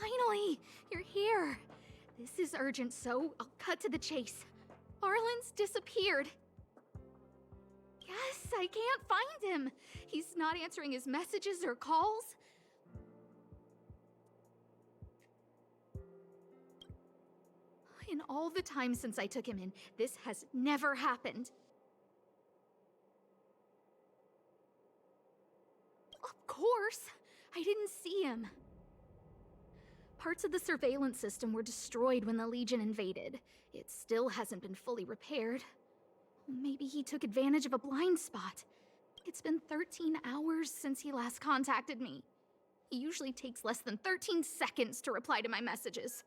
Finally! You're here! This is urgent, so I'll cut to the chase. Arlen's disappeared. Yes, I can't find him. He's not answering his messages or calls. In all the time since I took him in, this has never happened. Of course! I didn't see him. Parts of the surveillance system were destroyed when the Legion invaded. It still hasn't been fully repaired. Maybe he took advantage of a blind spot. It's been 13 hours since he last contacted me. He usually takes less than 13 seconds to reply to my messages.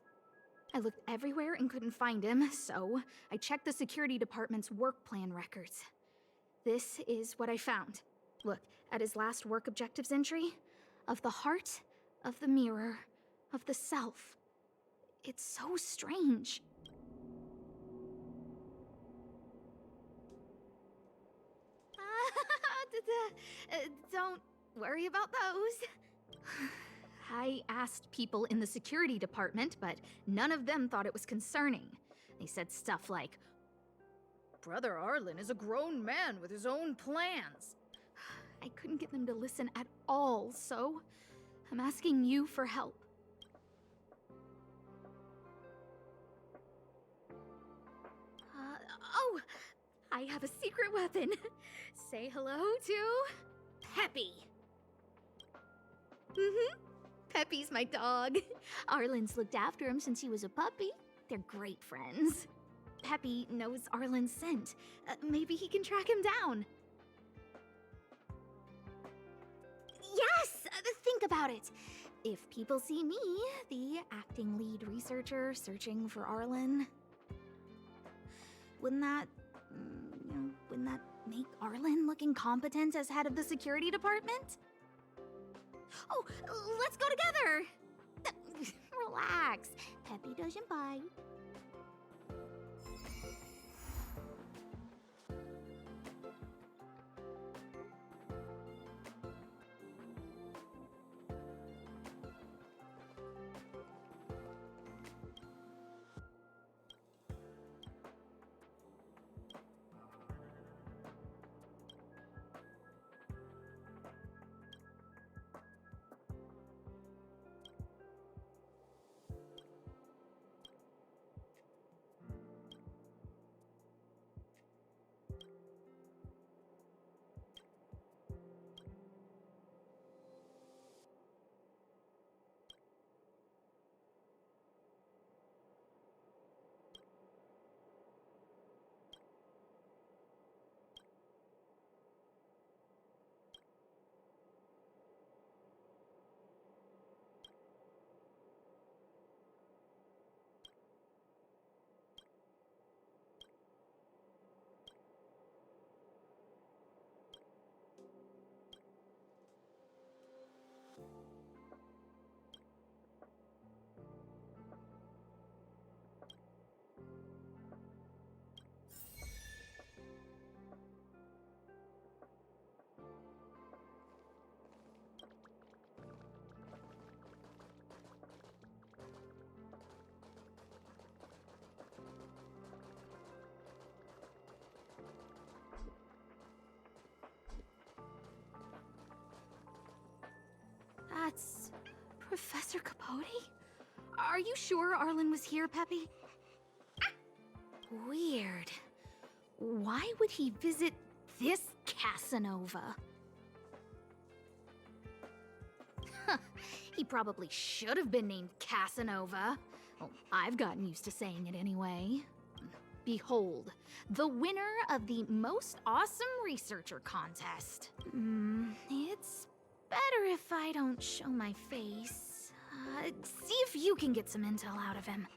I looked everywhere and couldn't find him, so I checked the security department's work plan records. This is what I found. Look at his last work objectives entry. Of the heart, of the mirror, of the self. It's so strange. Don't worry about those. I asked people in the security department, but none of them thought it was concerning. They said stuff like, "Brother Arlen is a grown man with his own plans." I couldn't get them to listen at all, so I'm asking you for help. Oh, I have a secret weapon. Say hello to Peppy. Peppy's my dog. Arlen's looked after him since he was a puppy. They're great friends. Peppy knows Arlen's scent. Maybe he can track him down. Yes! Think about it. If people see me, the acting lead researcher searching for Arlen, wouldn't that make Arlen look incompetent as head of the security department? Oh, let's go together! Relax. Peppy doesn't bite. That's Professor Capote? Are you sure Arlen was here, Peppy? Weird. Why would he visit this Casanova? He probably should have been named Casanova. Well, I've gotten used to saying it anyway. Behold, the winner of the Most Awesome Researcher contest. It's better if I don't show my face. See if you can get some intel out of him.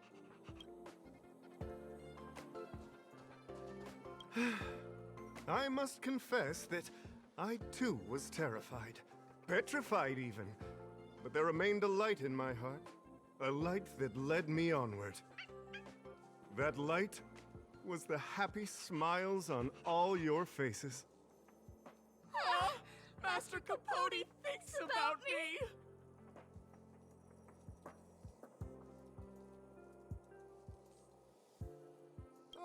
I must confess that I too was terrified. Petrified even. But there remained a light in my heart. A light that led me onward. That light was the happy smiles on all your faces. Master Capote thinks about me!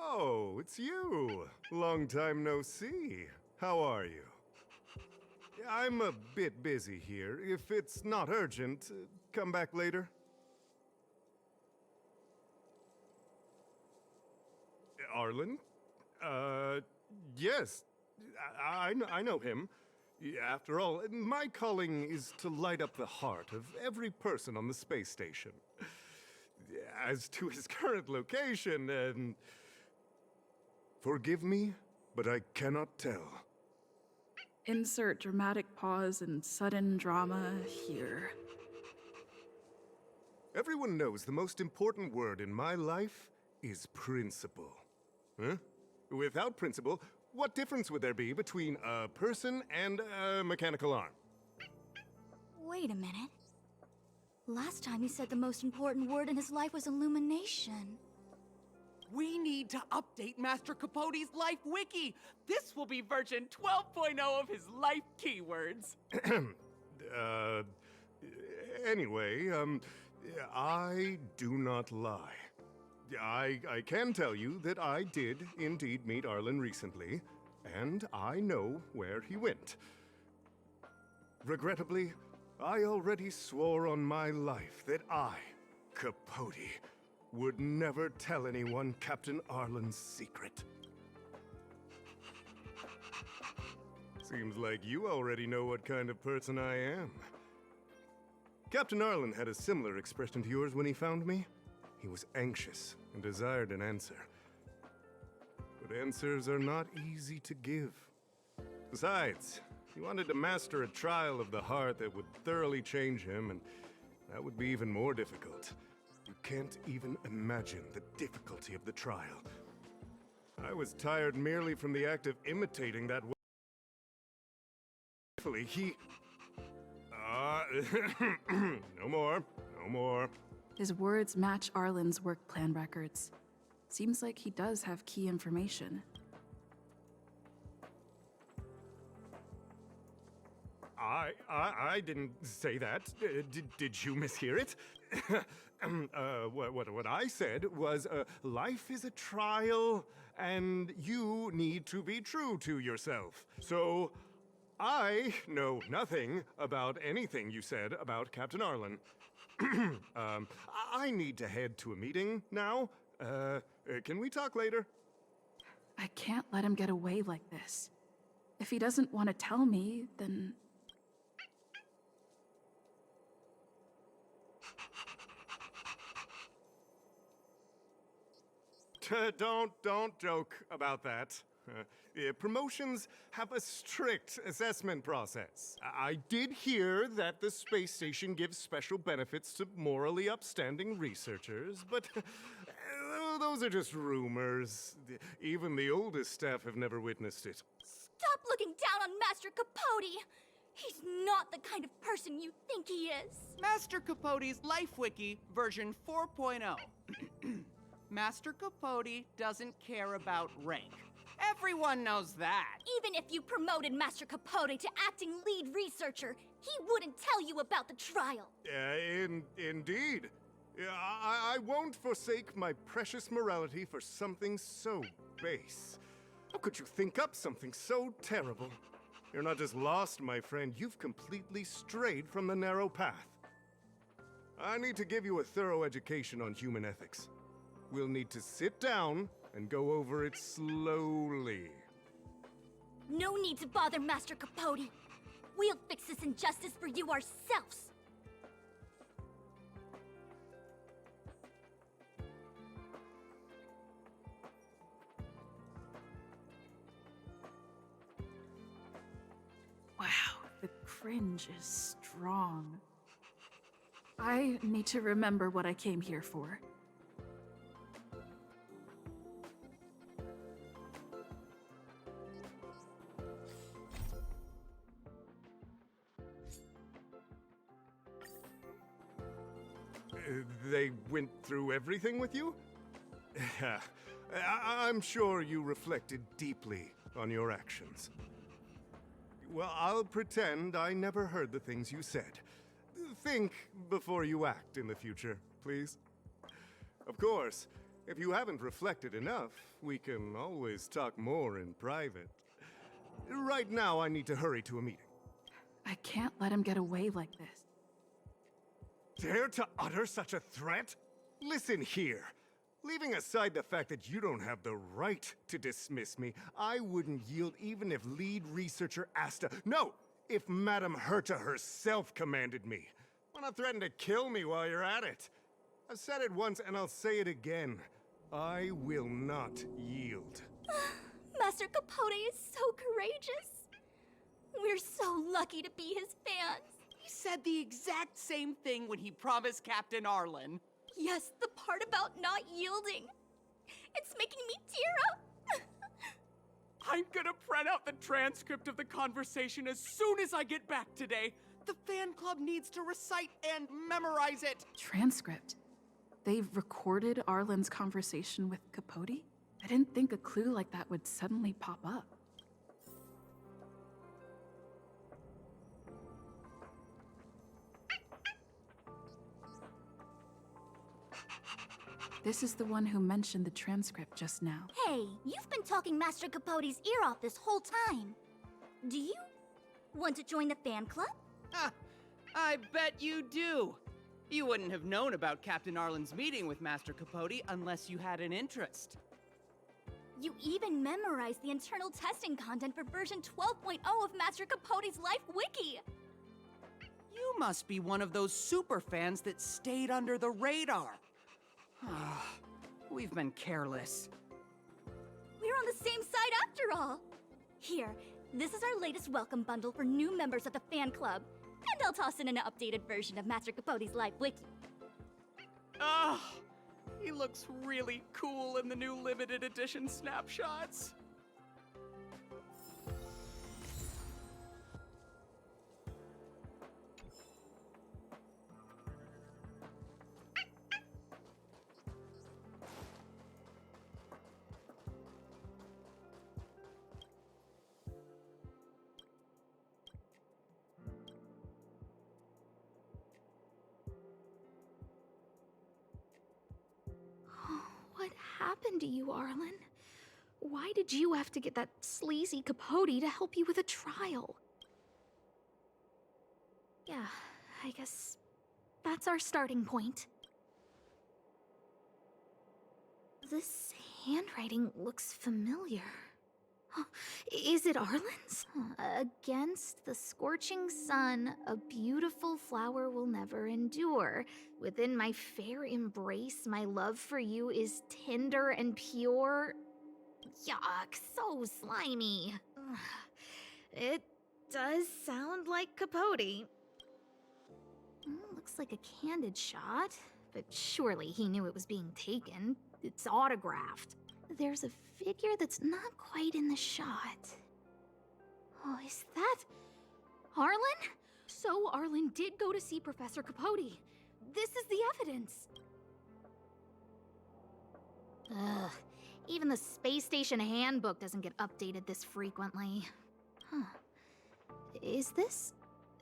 Oh, it's you. Long time no see. How are you? I'm a bit busy here. If it's not urgent, come back later. Arlen? Yes. I know him. After all, my calling is to light up the heart of every person on the space station. As to his current location, forgive me, but I cannot tell. Insert dramatic pause and sudden drama here. Everyone knows the most important word in my life is principle. Huh? Without principle, what difference would there be between a person and a mechanical arm? Wait a minute. Last time he said the most important word in his life was illumination. We need to update Master Capote's Life Wiki. This will be version 12.0 of his life keywords. Anyway, I do not lie. I can tell you that I did indeed meet Arlen recently, and I know where he went. Regrettably, I already swore on my life that I, Capote, would never tell anyone Captain Arlen's secret. Seems like you already know what kind of person I am. Captain Arlen had a similar expression to yours when he found me. He was anxious and desired an answer. But answers are not easy to give. Besides, he wanted to master a trial of the heart that would thoroughly change him, and that would be even more difficult. You can't even imagine the difficulty of the trial. I was tired merely from the act of imitating that. He... no more. No more. His words match Arlen's work plan records. Seems like he does have key information. I didn't say that. Did you mishear it? What I said was, life is a trial, and you need to be true to yourself. So, I know nothing about anything you said about Captain Arlen. I need to head to a meeting now. Can we talk later? I can't let him get away like this. If he doesn't want to tell me, then... Don't joke about that. Promotions have a strict assessment process. I did hear that the space station gives special benefits to morally upstanding researchers, but those are just rumors. Even the oldest staff have never witnessed it. Stop looking down on Master Capote! He's not the kind of person you think he is. Master Capote's Life Wiki version 4.0. Master Capote doesn't care about rank. Everyone knows that. Even if you promoted Master Capote to acting lead researcher, he wouldn't tell you about the trial. Indeed. I won't forsake my precious morality for something so base. How could you think up something so terrible? You're not just lost, my friend. You've completely strayed from the narrow path. I need to give you a thorough education on human ethics. We'll need to sit down and go over it slowly. No need to bother Master Capote. We'll fix this injustice for you ourselves. Wow, the cringe is strong. I need to remember what I came here for. They went through everything with you? I'm sure you reflected deeply on your actions. Well, I'll pretend I never heard the things you said. Think before you act in the future, please. Of course, If you haven't reflected enough, we can always talk more in private. Right now, I need to hurry to a meeting. I can't let him get away like this. Dare to utter such a threat? Listen here. Leaving aside the fact that you don't have the right to dismiss me, I wouldn't yield even if lead researcher Asta... No! If Madame Herta herself commanded me. Why not threaten to kill me while you're at it? I've said it once and I'll say it again. I will not yield. Master Capote is so courageous. We're so lucky to be his fans. He said the exact same thing when he promised Captain Arlen. Yes, the part about not yielding. It's making me tear up. I'm gonna print out the transcript of the conversation as soon as I get back today. The fan club needs to recite and memorize it. Transcript? They've recorded Arlen's conversation with Capote? I didn't think a clue like that would suddenly pop up. This is the one who mentioned the transcript just now. Hey, you've been talking Master Capote's ear off this whole time. Do you want to join the fan club? Ah, I bet you do. You wouldn't have known about Captain Arlen's meeting with Master Capote unless you had an interest. You even memorized the internal testing content for version 12.0 of Master Capote's Life Wiki. You must be one of those super fans that stayed under the radar. We've been careless. We're on the same side after all. Here, this is our latest welcome bundle for new members of the fan club. And I'll toss in an updated version of Master Capote's Life Wiki. He looks really cool in the new limited edition snapshots. What happened to you, Arlen? Why did you have to get that sleazy Capote to help you with a trial? Yeah, I guess that's our starting point. This handwriting looks familiar. Huh, is it Arlen's? Against the scorching sun, a beautiful flower will never endure. Within my fair embrace, my love for you is tender and pure. Yuck, so slimy. Ugh. It does sound like Capote. Looks like a candid shot, but surely he knew it was being taken. It's autographed. There's a figure that's not quite in the shot. Oh, is that Arlen? So Arlen did go to see Professor Capote. This is the evidence. Ugh, even the space station handbook doesn't get updated this frequently. Huh. Is this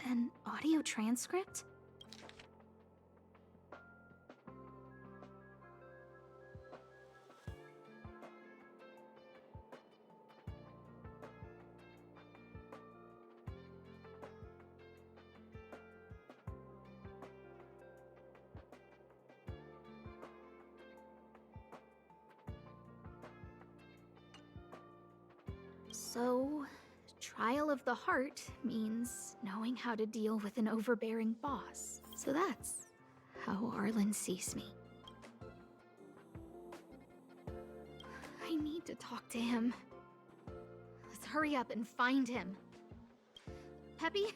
an audio transcript? So, trial of the heart means knowing how to deal with an overbearing boss. So that's how Arlen sees me. I need to talk to him. Let's hurry up and find him. Peppy?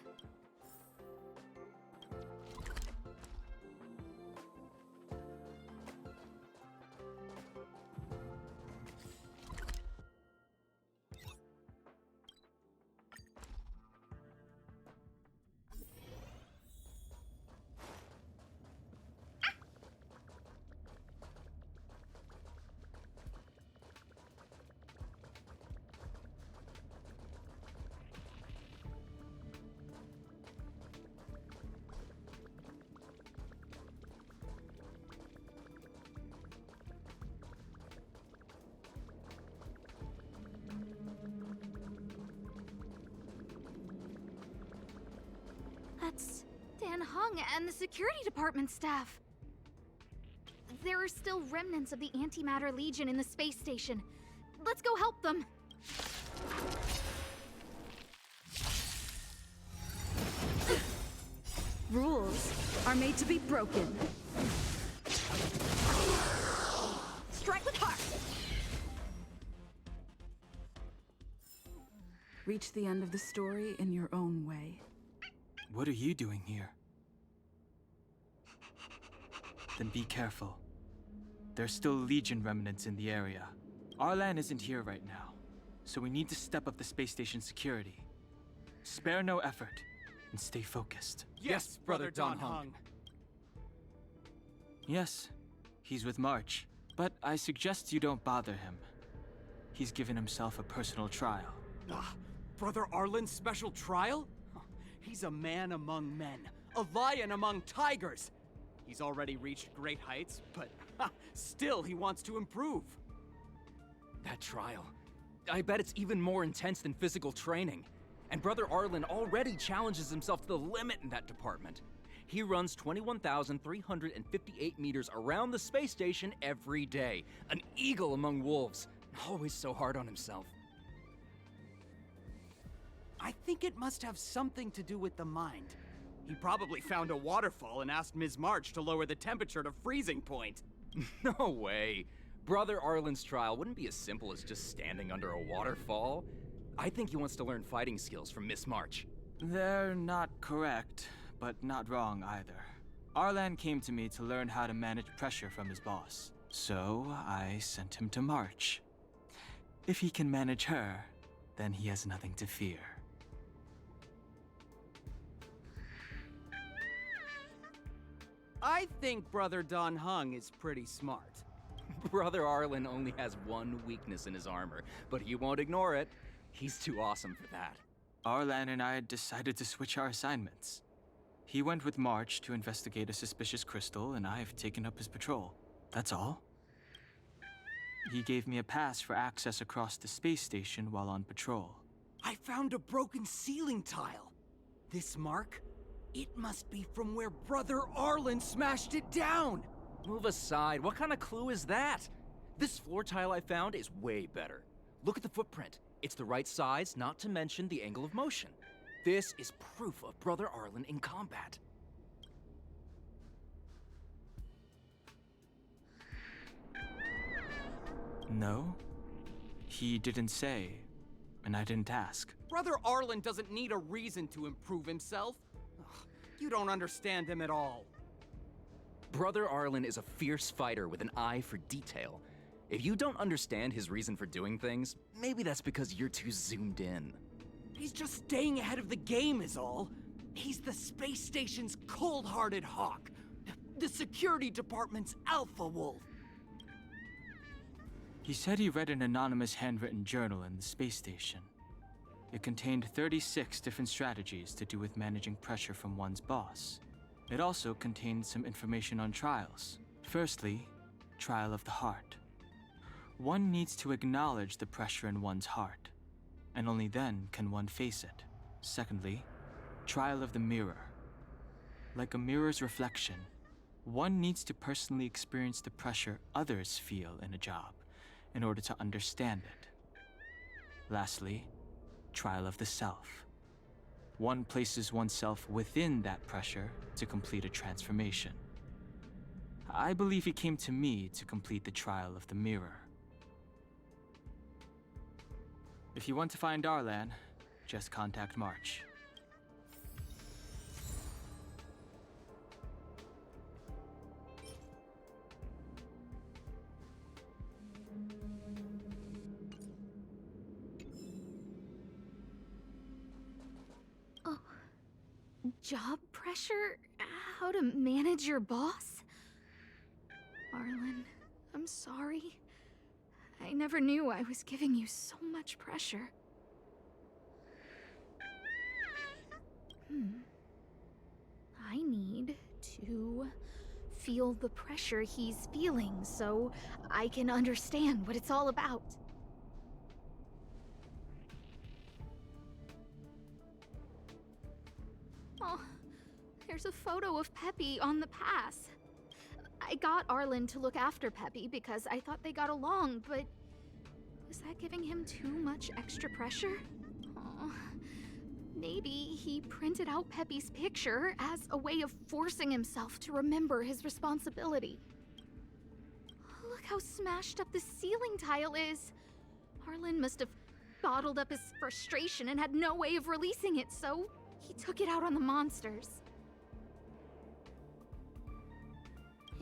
That's Dan Hung and the security department staff. There are still remnants of the Antimatter Legion in the space station. Let's go help them. Rules are made to be broken. Strike with heart! Reach the end of the story in your own way. What are you doing here? Then be careful. There's still Legion remnants in the area. Arlan isn't here right now, so we need to step up the space station security. Spare no effort, and stay focused. Yes, Brother Don Hung. Yes, he's with March, but I suggest you don't bother him. He's given himself a personal trial. Brother Arlen's special trial? He's a man among men, a lion among tigers. He's already reached great heights, but still he wants to improve. That trial. I bet it's even more intense than physical training. And Brother Arlen already challenges himself to the limit in that department. He runs 21,358 meters around the space station every day. An eagle among wolves. Always so hard on himself. I think it must have something to do with the mind. He probably found a waterfall and asked Ms. March to lower the temperature to freezing point. No way. Brother Arlen's trial wouldn't be as simple as just standing under a waterfall. I think he wants to learn fighting skills from Miss March. They're not correct, but not wrong either. Arlan came to me to learn how to manage pressure from his boss, so I sent him to March. If he can manage her, then he has nothing to fear. I think Brother Don Hung is pretty smart. Brother Arlen only has one weakness in his armor, but he won't ignore it. He's too awesome for that. Arlan and I decided to switch our assignments. He went with March to investigate a suspicious crystal, and I've taken up his patrol. That's all. He gave me a pass for access across the space station while on patrol. I found a broken ceiling tile. This mark? It must be from where Brother Arlen smashed it down. Move aside. What kind of clue is that? This floor tile I found is way better. Look at the footprint. It's the right size, not to mention the angle of motion. This is proof of Brother Arlen in combat. No, he didn't say, and I didn't ask. Brother Arlen doesn't need a reason to improve himself. Ugh, you don't understand him at all. Brother Arlen is a fierce fighter with an eye for detail. If you don't understand his reason for doing things, maybe that's because you're too zoomed in. He's just staying ahead of the game is all. He's the space station's cold-hearted hawk. The security department's alpha wolf. He said he read an anonymous handwritten journal in the space station. It contained 36 different strategies to do with managing pressure from one's boss. It also contained some information on trials. Firstly, trial of the heart. One needs to acknowledge the pressure in one's heart, and only then can one face it. Secondly, trial of the mirror. Like a mirror's reflection, one needs to personally experience the pressure others feel in a job in order to understand it. Lastly, trial of the self. One places oneself within that pressure to complete a transformation. I believe he came to me to complete the trial of the mirror. If you want to find Arlan, just contact March. Oh, job pressure? How to manage your boss? Arlen, I'm sorry. I never knew I was giving you so much pressure. I need to feel the pressure he's feeling so I can understand what it's all about. Oh, There's a photo of Peppy on the pass. I got Arlen to look after Peppy because I thought they got along, but was that giving him too much extra pressure? Aw. Maybe he printed out Peppy's picture as a way of forcing himself to remember his responsibility. Look how smashed up the ceiling tile is. Arlen must have bottled up his frustration and had no way of releasing it, so he took it out on the monsters.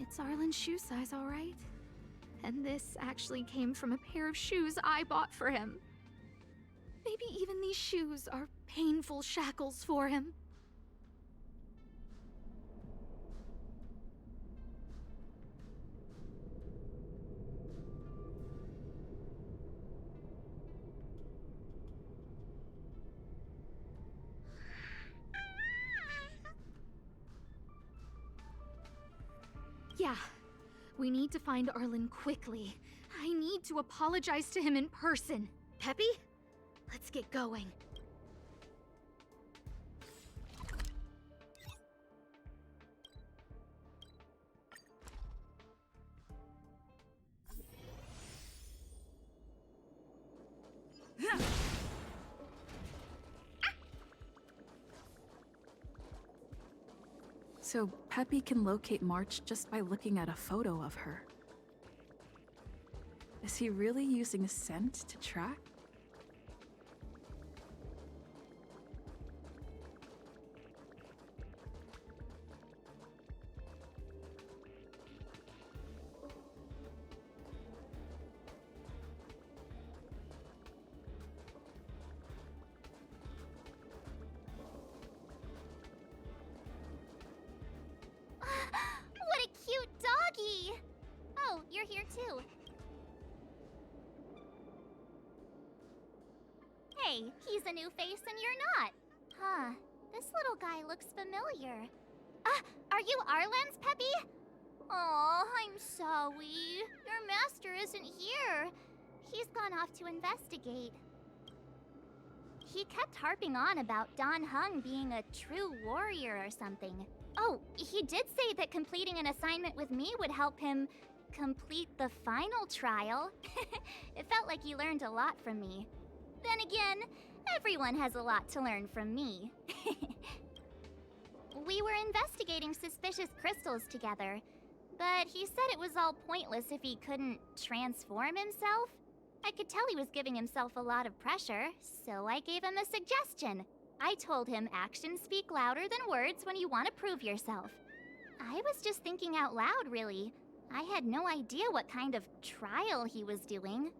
It's Arlen's shoe size, all right. And this actually came from a pair of shoes I bought for him. Maybe even these shoes are painful shackles for him. Yeah, we need to find Arlen quickly. I need to apologize to him in person. Peppy, let's get going. So Peppy can locate March just by looking at a photo of her. Is he really using scent to track? What a cute doggy! Oh, you're here too. Hey, he's a new face and you're not. Huh, this little guy looks familiar. Are you Arlen's, Peppy? Oh, I'm sorry. Your master isn't here. He's gone off to investigate. He kept harping on about Don Hung being a true warrior or something. Oh, he did say that completing an assignment with me would help him complete the final trial. It felt like he learned a lot from me. Then again, everyone has a lot to learn from me. We were investigating suspicious crystals together, but he said it was all pointless if he couldn't transform himself. I could tell he was giving himself a lot of pressure, so I gave him a suggestion. I told him actions speak louder than words when you want to prove yourself. I was just thinking out loud, really. I had no idea what kind of trial he was doing.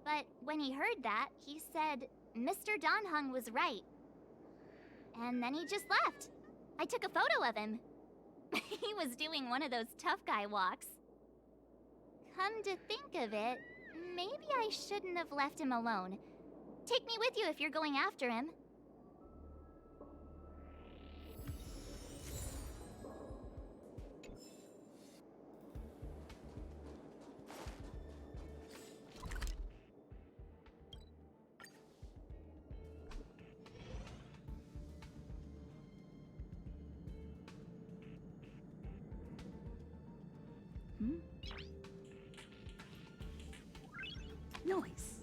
But when he heard that, he said Mr. Don Hung was right. And then he just left. I took a photo of him. He was doing one of those tough guy walks. Come to think of it, maybe I shouldn't have left him alone. Take me with you if you're going after him. Nice.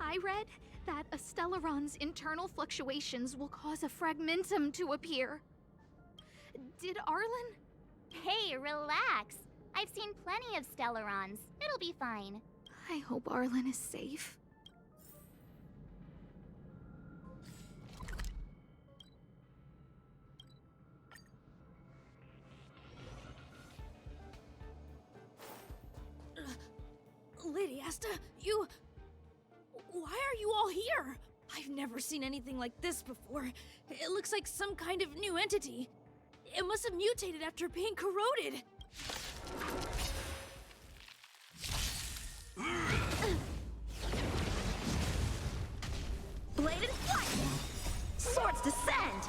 I read that a Stellaron's internal fluctuations will cause a fragmentum to appear. Did Arlen? Hey, relax. I've seen plenty of Stellarons. It'll be fine. I hope Arlen is safe. Lady Asta, you... Why are you all here? I've never seen anything like this before. It looks like some kind of new entity. It must have mutated after being corroded. Blade and flight! Swords descend!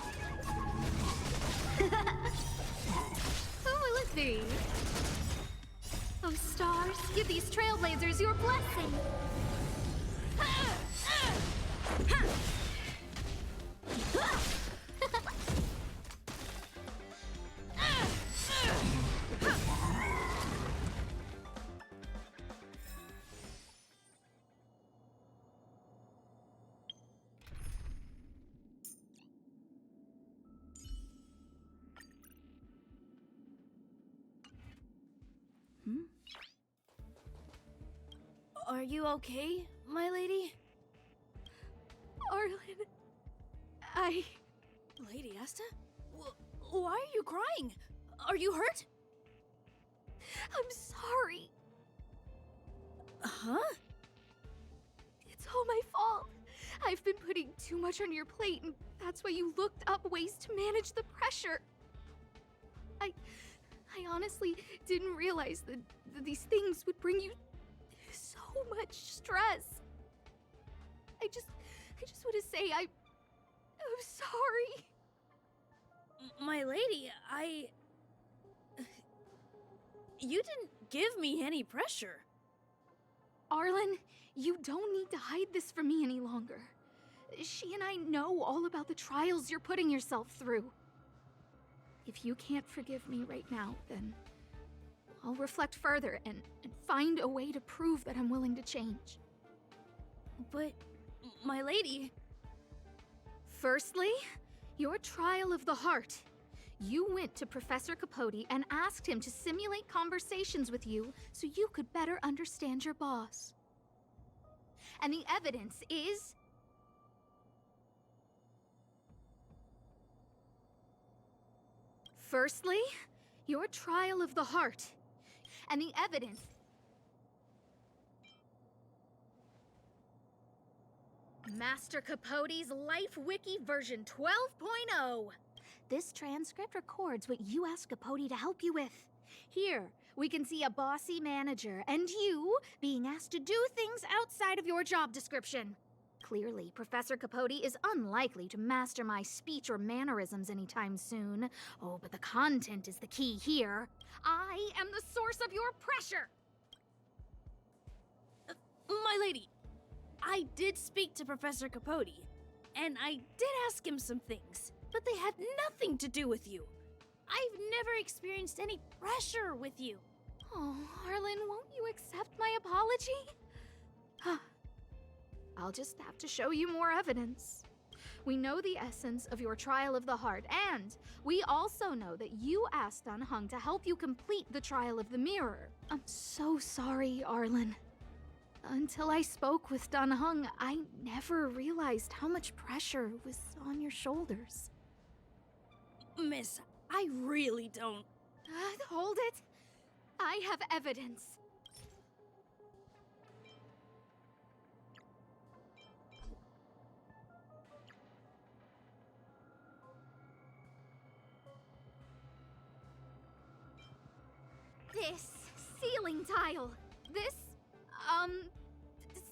Who thee. Oh, stars, give these trailblazers your blessing. Are you okay, my lady? Arlen, I... Lady Asta? Why are you crying? Are you hurt? I'm sorry. Huh? It's all my fault. I've been putting too much on your plate, and that's why you looked up ways to manage the pressure. I honestly didn't realize that these things would bring you so much stress. I just want to say I'm sorry. My lady, You didn't give me any pressure. Arlen, you don't need to hide this from me any longer. She and I know all about the trials you're putting yourself through. If you can't forgive me right now, then I'll reflect further and find a way to prove that I'm willing to change. But, my lady... Firstly, your trial of the heart. You went to Professor Capote and asked him to simulate conversations with you so you could better understand your boss. And the evidence is... Firstly, your trial of the heart. And the evidence... Master Capote's Life Wiki version 12.0. This transcript records what you asked Capote to help you with. Here, we can see a bossy manager and you being asked to do things outside of your job description. Clearly, Professor Capote is unlikely to master my speech or mannerisms anytime soon. Oh, but the content is the key here. I am the source of your pressure! My lady, I did speak to Professor Capote, and I did ask him some things, but they had nothing to do with you. I've never experienced any pressure with you. Oh, Arlen, won't you accept my apology? I'll just have to show you more evidence. We know the essence of your trial of the heart, and we also know that you asked Dunhung to help you complete the trial of the mirror. I'm so sorry, Arlen. Until I spoke with Dunhung, I never realized how much pressure was on your shoulders. Miss, I really don't. Hold it. I have evidence. This ceiling tile. This,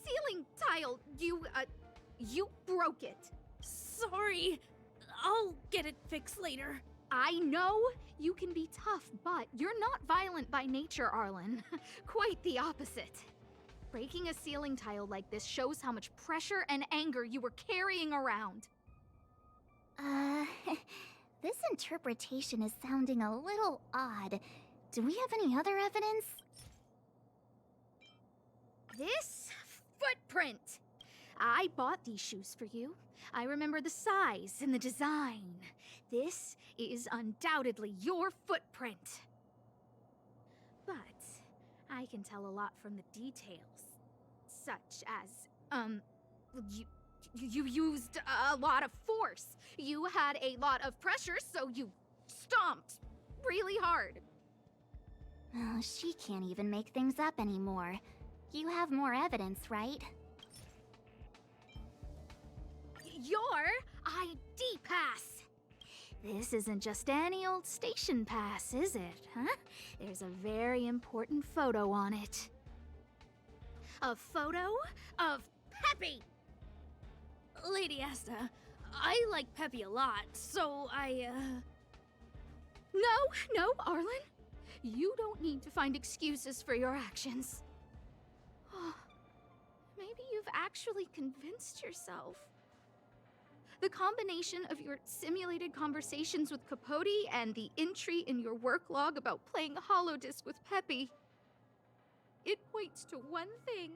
ceiling tile. You broke it. Sorry. I'll get it fixed later. I know you can be tough, but you're not violent by nature, Arlen. Quite the opposite. Breaking a ceiling tile like this shows how much pressure and anger you were carrying around. This interpretation is sounding a little odd. Do we have any other evidence? This footprint. I bought these shoes for you. I remember the size and the design. This is undoubtedly your footprint. But I can tell a lot from the details, such as, you used a lot of force. You had a lot of pressure, so you stomped really hard. Oh, she can't even make things up anymore. You have more evidence, right? Your ID pass. This isn't just any old station pass, is it, huh? There's a very important photo on it. A photo of Peppy! Lady Asta, I like Peppy a lot, so No, Arlen. You don't need to find excuses for your actions. Maybe you've actually convinced yourself. The combination of your simulated conversations with Capote and the entry in your work log about playing Holodisc with Peppy, it points to one thing.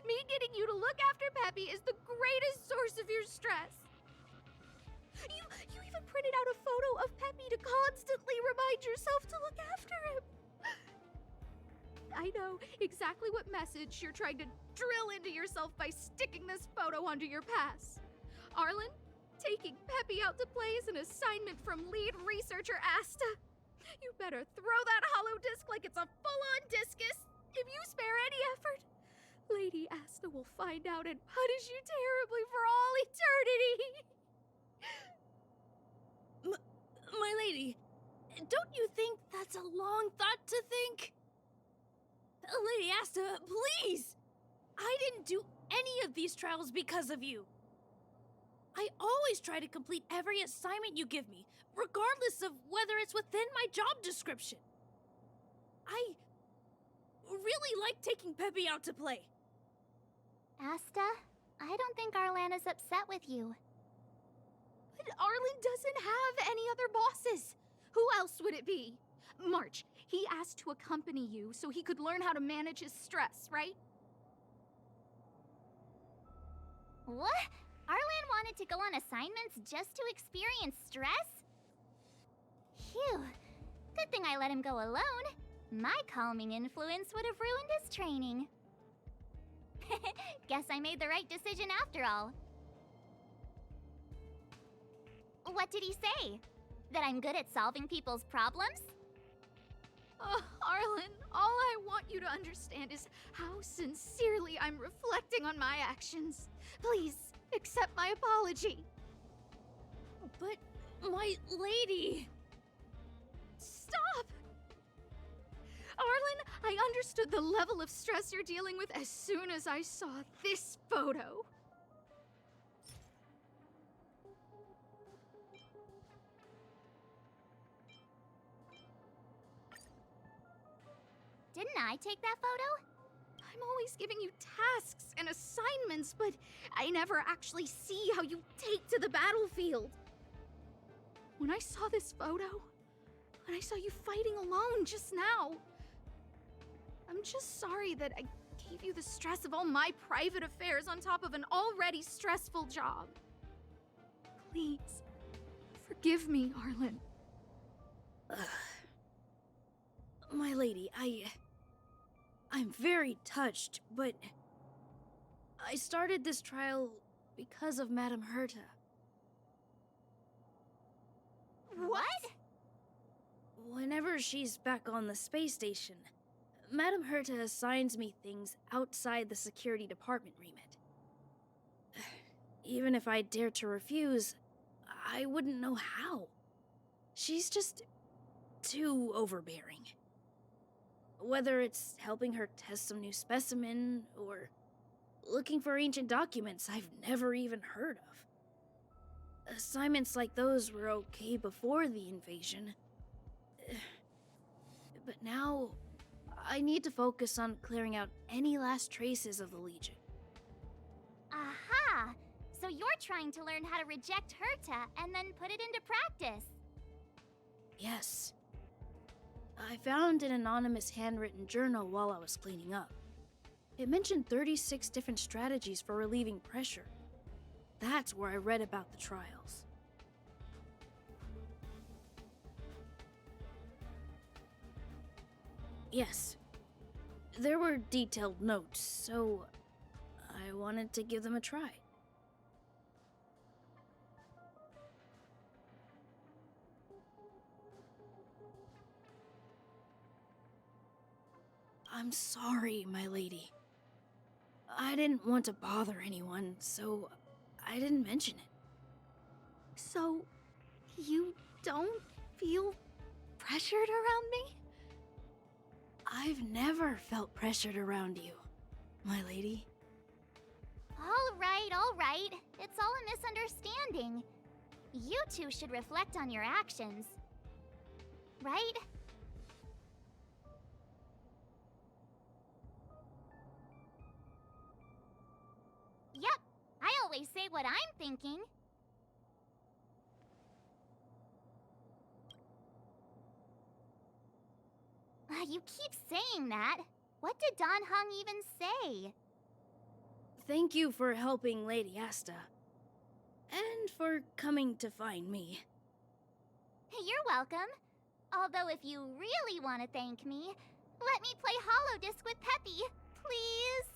Me getting you to look after Peppy is the greatest source of your stress. You even printed out a photo of Peppy to constantly remind yourself to look after him. I know exactly what message you're trying to drill into yourself by sticking this photo onto your pass. Arlen, taking Peppy out to play is an assignment from lead researcher Asta. You better throw that holodisc like it's a full-on discus. If you spare any effort, Lady Asta will find out and punish you terribly for all eternity. My lady, don't you think that's a long thought to think? Lady Asta, please! I didn't do any of these trials because of you. I always try to complete every assignment you give me, regardless of whether it's within my job description. I really like taking Peppy out to play. Asta, I don't think Arlan is upset with you. But Arlen doesn't have any other bosses. Who else would it be? March, he asked to accompany you so he could learn how to manage his stress, right? What? Arlan wanted to go on assignments just to experience stress? Phew. Good thing I let him go alone. My calming influence would have ruined his training. Guess I made the right decision after all. What did he say? That I'm good at solving people's problems? Oh, Arlen, all I want you to understand is how sincerely I'm reflecting on my actions. Please, accept my apology. But, my lady... Stop! Arlen, I understood the level of stress you're dealing with as soon as I saw this photo. Didn't I take that photo? I'm always giving you tasks and assignments, but I never actually see how you take to the battlefield. When I saw this photo, when I saw you fighting alone just now, I'm just sorry that I gave you the stress of all my private affairs on top of an already stressful job. Please, forgive me, Arlen. My lady, I'm very touched, but I started this trial because of Madame Herta. What? Whenever she's back on the space station, Madame Herta assigns me things outside the security department remit. Even if I dared to refuse, I wouldn't know how. She's just too overbearing. Whether it's helping her test some new specimen, or looking for ancient documents I've never even heard of. Assignments like those were okay before the invasion. But now, I need to focus on clearing out any last traces of the Legion. Aha! So you're trying to learn how to reject Herta and then put it into practice. Yes. I found an anonymous handwritten journal while I was cleaning up. It mentioned 36 different strategies for relieving pressure. That's where I read about the trials. Yes. There were detailed notes, so I wanted to give them a try. I'm sorry, my lady. I didn't want to bother anyone, so I didn't mention it. So, you don't feel pressured around me? I've never felt pressured around you, my lady. All right. It's all a misunderstanding. You two should reflect on your actions. Right? what I'm thinking. You keep saying that. What did Don Hung even say? Thank you for helping Lady Asta. And for coming to find me. You're welcome. Although if you really want to thank me, let me play Hollow Disc with Peppy, please.